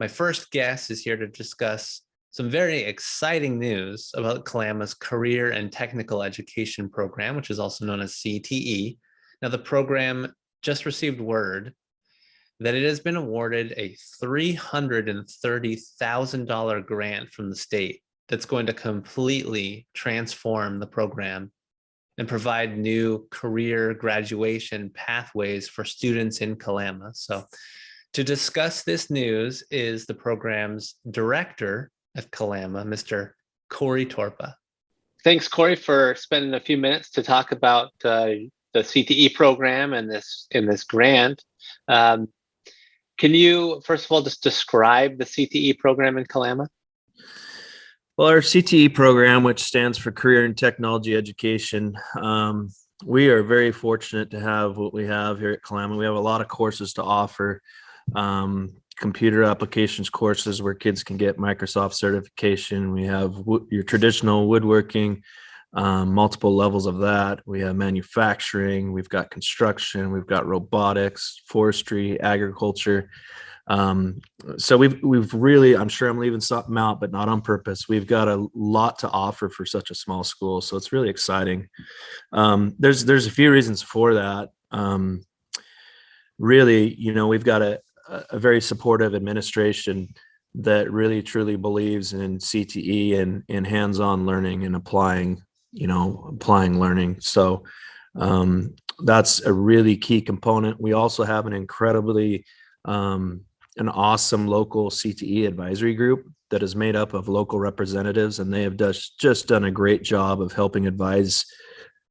My first guest is here to discuss some very exciting news about Kalama's Career and Technical Education Program, which is also known as CTE. Now, the program just received word that it has been awarded a $330,000 grant from the state that's going to completely transform the program and provide new career graduation pathways for students in Kalama. So to discuss this news is the program's director at Kalama, Mr. Cory Torppa. Thanks, Cory, for spending a few minutes to talk about the CTE program and this grant. Can you, first of all, just describe the CTE program in Kalama? Well, our CTE program, which stands for Career and Technology Education, we are very fortunate to have what we have here at Kalama. We have a lot of courses to offer, computer applications courses where kids can get Microsoft certification. We have your traditional woodworking, multiple levels of that. We have manufacturing, we've got construction, we've got robotics, forestry, agriculture. So we've really, I'm sure I'm leaving something out, but not on purpose. We've got a lot to offer for such a small school. So it's really exciting. There's a few reasons for that. Really, we've got a very supportive administration that really truly believes in CTE and in hands-on learning and applying learning. So that's a really key component. We also have an incredibly an awesome local CTE advisory group that is made up of local representatives, and they have just done a great job of helping advise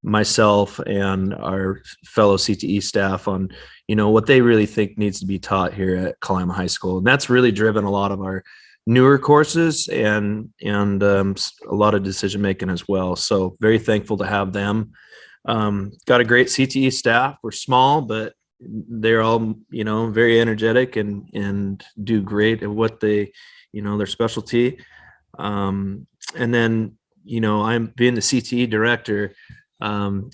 myself and our fellow CTE staff on, what they really think needs to be taught here at Kalama High School. And that's really driven a lot of our newer courses and a lot of decision making as well. So very thankful to have them. Got a great CTE staff. We're small, but they're all, very energetic and do great at what they, their specialty. And then, I'm being the CTE director. I'm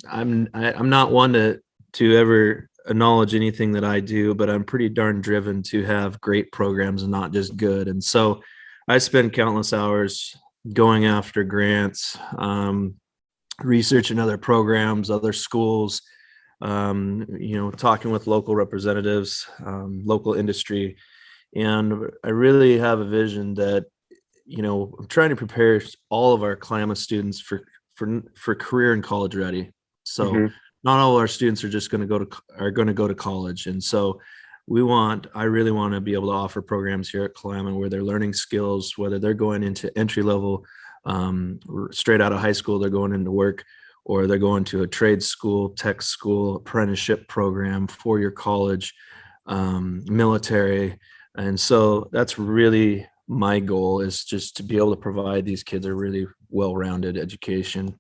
not one to ever acknowledge anything that I do, but I'm pretty darn driven to have great programs and not just good. And so I spend countless hours going after grants, researching other programs, other schools, talking with local representatives, local industry. And I really have a vision that, I'm trying to prepare all of our Kalama students for career and college ready. So not all our students are just going to go to college. And so I really want to be able to offer programs here at Kalama where they're learning skills, whether they're going into entry level, straight out of high school, they're going into work, or they're going to a trade school, tech school, apprenticeship program, four-year college, military. And so that's really my goal, is just to be able to provide these kids a really well-rounded education.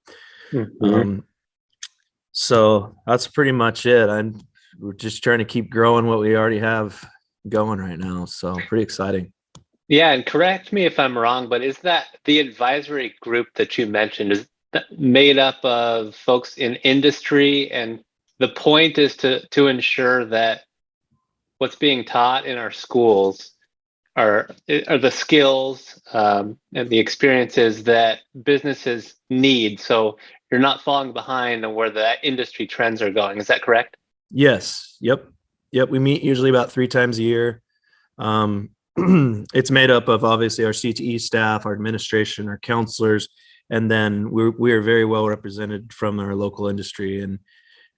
So that's pretty much it. We're just trying to keep growing what we already have going right now. So pretty exciting. Yeah, and correct me if I'm wrong, but is that the advisory group that you mentioned, is that made up of folks in industry? And the point is to ensure that what's being taught in our schools are the skills and the experiences that businesses need. So you're not falling behind on where the industry trends are going. Is that correct? Yes. Yep. We meet usually about 3 times a year. It's made up of obviously our CTE staff, our administration, our counselors, and then we are very well represented from our local industry, and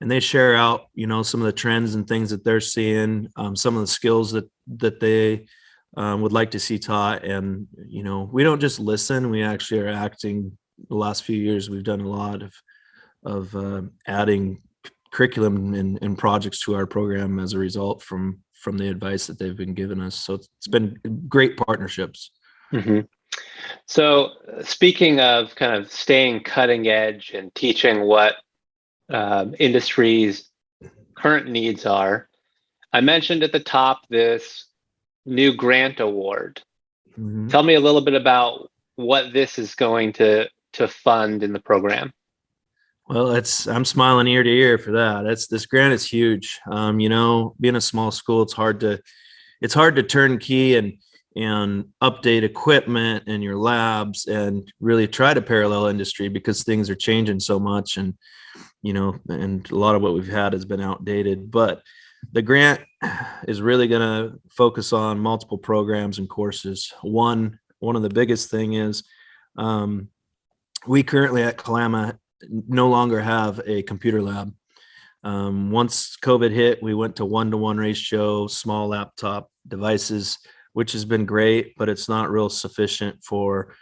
they share out, some of the trends and things that they're seeing, some of the skills that they would like to see taught. And, we don't just listen, we actually are acting. The last few years, we've done a lot of adding curriculum and projects to our program as a result from the advice that they've been giving us. So it's been great partnerships. So speaking of kind of staying cutting edge and teaching what industry's current needs are, I mentioned at the top this new grant award. Tell me a little bit about what this is going to fund in the program. Well, I'm smiling ear to ear for that. This grant is huge. Being a small school, it's hard to turn key and update equipment in your labs and really try to parallel industry, because things are changing so much, and and a lot of what we've had has been outdated. But the grant is really going to focus on multiple programs and courses. One of the biggest thing is we currently at Kalama no longer have a computer lab. Once COVID hit, we went to 1-to-1 ratio, small laptop devices, which has been great, but it's not real sufficient for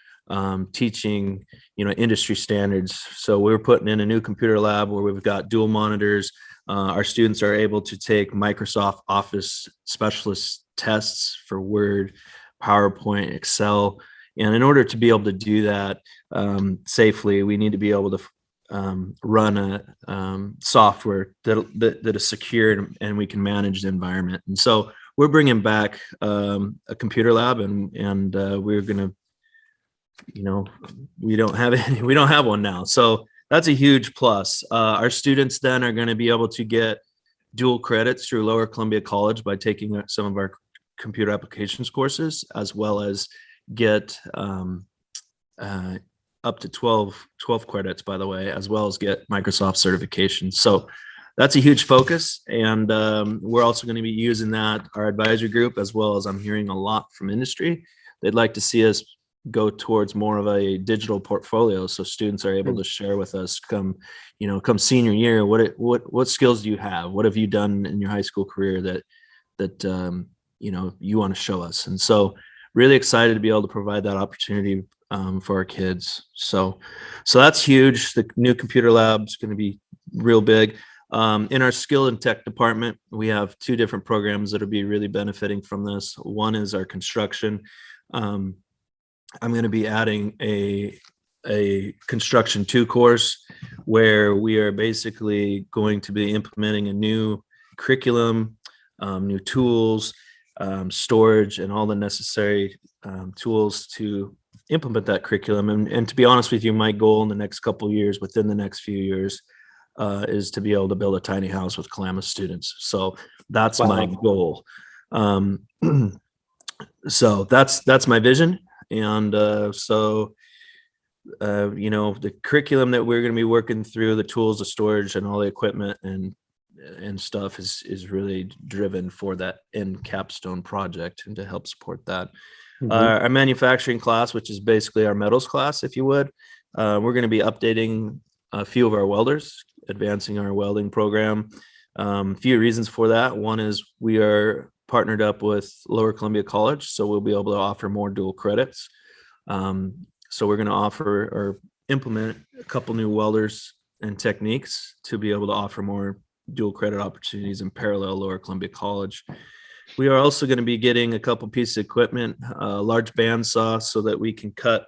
teaching, industry standards. So we're putting in a new computer lab where we've got dual monitors. Our students are able to take Microsoft Office specialist tests for Word, PowerPoint, Excel. And in order to be able to do that safely, we need to be able to run a software that is secure and we can manage the environment. And so we're bringing back a computer lab, and we're going to, we don't have one now. So that's a huge plus. Our students then are going to be able to get dual credits through Lower Columbia College by taking some of our computer applications courses, as well as get up to 12 credits, by the way, as well as get Microsoft certification. So that's a huge focus. And we're also going to be using that, our advisory group, as well as I'm hearing a lot from industry. They'd like to see us go towards more of a digital portfolio, so students are able to share with us come senior year, what skills do you have? What have you done in your high school career that you want to show us? And so really excited to be able to provide that opportunity for our kids. So that's huge. The new computer lab is going to be real big. In our skill and tech department, we have 2 different programs that will be really benefiting from this. One is our construction. I'm going to be adding a construction 2 course where we are basically going to be implementing a new curriculum, new tools, storage, and all the necessary tools to implement that curriculum. And to be honest with you, my goal in the next couple of years, within the next few years, is to be able to build a tiny house with Kalama students. So that's my goal. So that's my vision. And the curriculum that we're going to be working through, the tools, the storage, and all the equipment and stuff is really driven for that end capstone project and to help support that. Our manufacturing class, which is basically our metals class, if you would, we're going to be updating a few of our welders, advancing our welding program. A few reasons for that. One is we are partnered up with Lower Columbia College, so we'll be able to offer more dual credits. So we're going to offer or implement a couple new welders and techniques to be able to offer more dual credit opportunities in parallel Lower Columbia College. We are also going to be getting a couple pieces of equipment, a large bandsaw, so that we can cut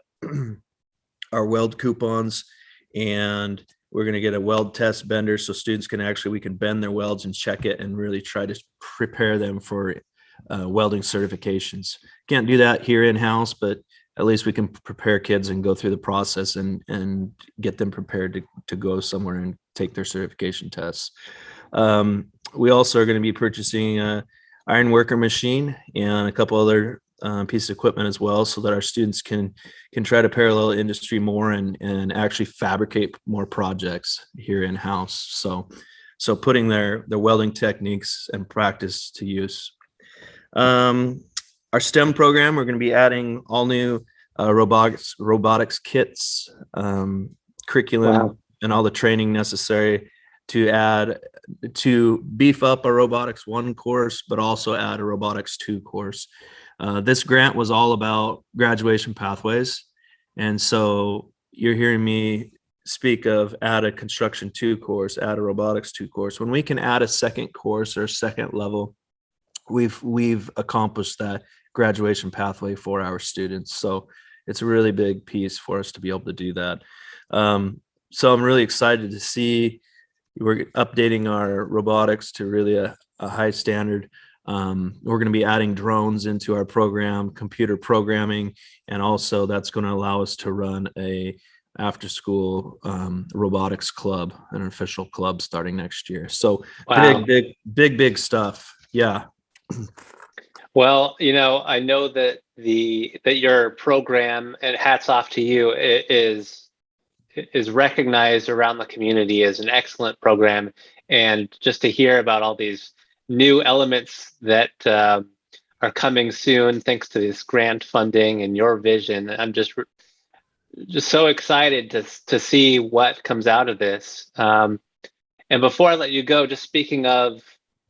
our weld coupons, and we're going to get a weld test bender so students we can bend their welds and check it and really try to prepare them for welding certifications. Can't do that here in-house, but at least we can prepare kids and go through the process and get them prepared to go somewhere and take their certification tests. We also are going to be purchasing an iron worker machine and a couple other pieces of equipment as well, so that our students can try to parallel industry more and actually fabricate more projects here in-house. So putting their welding techniques and practice to use. Our STEM program, we're going to be adding all new robotics kits, curriculum, and all the training necessary to beef up a robotics 1 course, but also add a robotics 2 course. This grant was all about graduation pathways. And so you're hearing me speak of add a construction 2 course, add a robotics 2 course. When we can add a second course or second level, we've accomplished that graduation pathway for our students. So it's a really big piece for us to be able to do that. So I'm really excited to see we're updating our robotics to really a high standard. We're going to be adding drones into our program, computer programming, and also that's going to allow us to run a after school robotics club, an official club starting next year. So big stuff. Yeah. Well, I know that that your program, and hats off to you, is recognized around the community as an excellent program. And just to hear about all these new elements that are coming soon, thanks to this grant funding and your vision, I'm just so excited to see what comes out of this. And before I let you go, just speaking of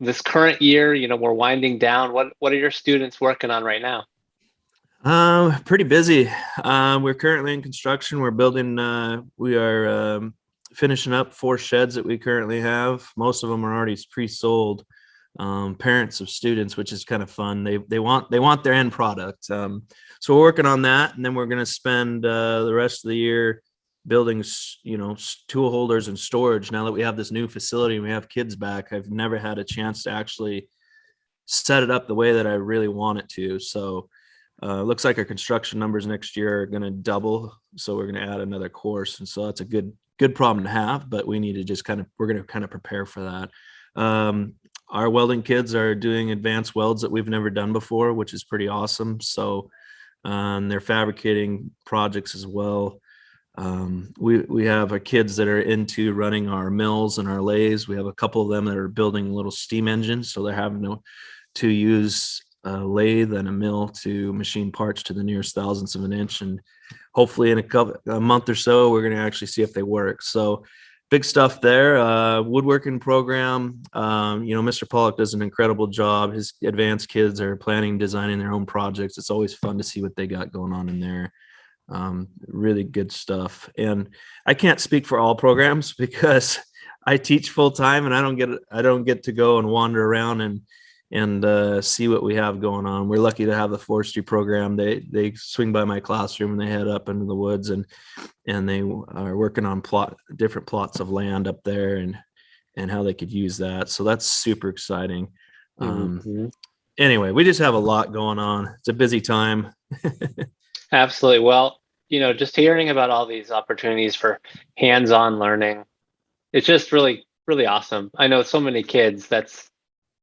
this current year, we're winding down. What are your students working on right now? Pretty busy. We're currently in construction. We're building, we are finishing up 4 sheds that we currently have. Most of them are already pre-sold. Parents of students, which is kind of fun. They want their end product. So we're working on that, and then we're going to spend the rest of the year building, tool holders and storage. Now that we have this new facility and we have kids back, I've never had a chance to actually set it up the way that I really want it to. So looks like our construction numbers next year are going to double. So we're going to add another course. And so that's a good problem to have, but we need to just we're going to kind of prepare for that. Our welding kids are doing advanced welds that we've never done before, which is pretty awesome. So they're fabricating projects as well. We have our kids that are into running our mills and our lathes. We have a couple of them that are building little steam engines. So they're having to use a lathe and a mill to machine parts to the nearest thousandths of an inch. And hopefully in a month or so, we're going to actually see if they work. So big stuff there. Woodworking program. Mr. Pollock does an incredible job. His advanced kids are designing their own projects. It's always fun to see what they got going on in there. Really good stuff. And I can't speak for all programs because I teach full time and I don't get to go and wander around and see what we have going on. We're lucky to have the forestry program. They swing by my classroom and they head up into the woods and they are working on different plots of land up there and how they could use that. So that's super exciting. Anyway, we just have a lot going on. It's a busy time. Absolutely. Well, just hearing about all these opportunities for hands-on learning, it's just really, really awesome. I know so many kids that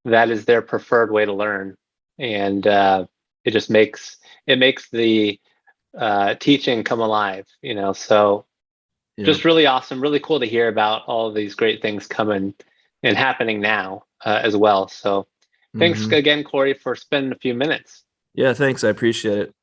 is their preferred way to learn, and it just makes the teaching come alive. So Yeah. just really awesome, really cool to hear about all of these great things coming and happening now as well. So thanks again, Cory, for spending a few minutes. Yeah, thanks. I appreciate it.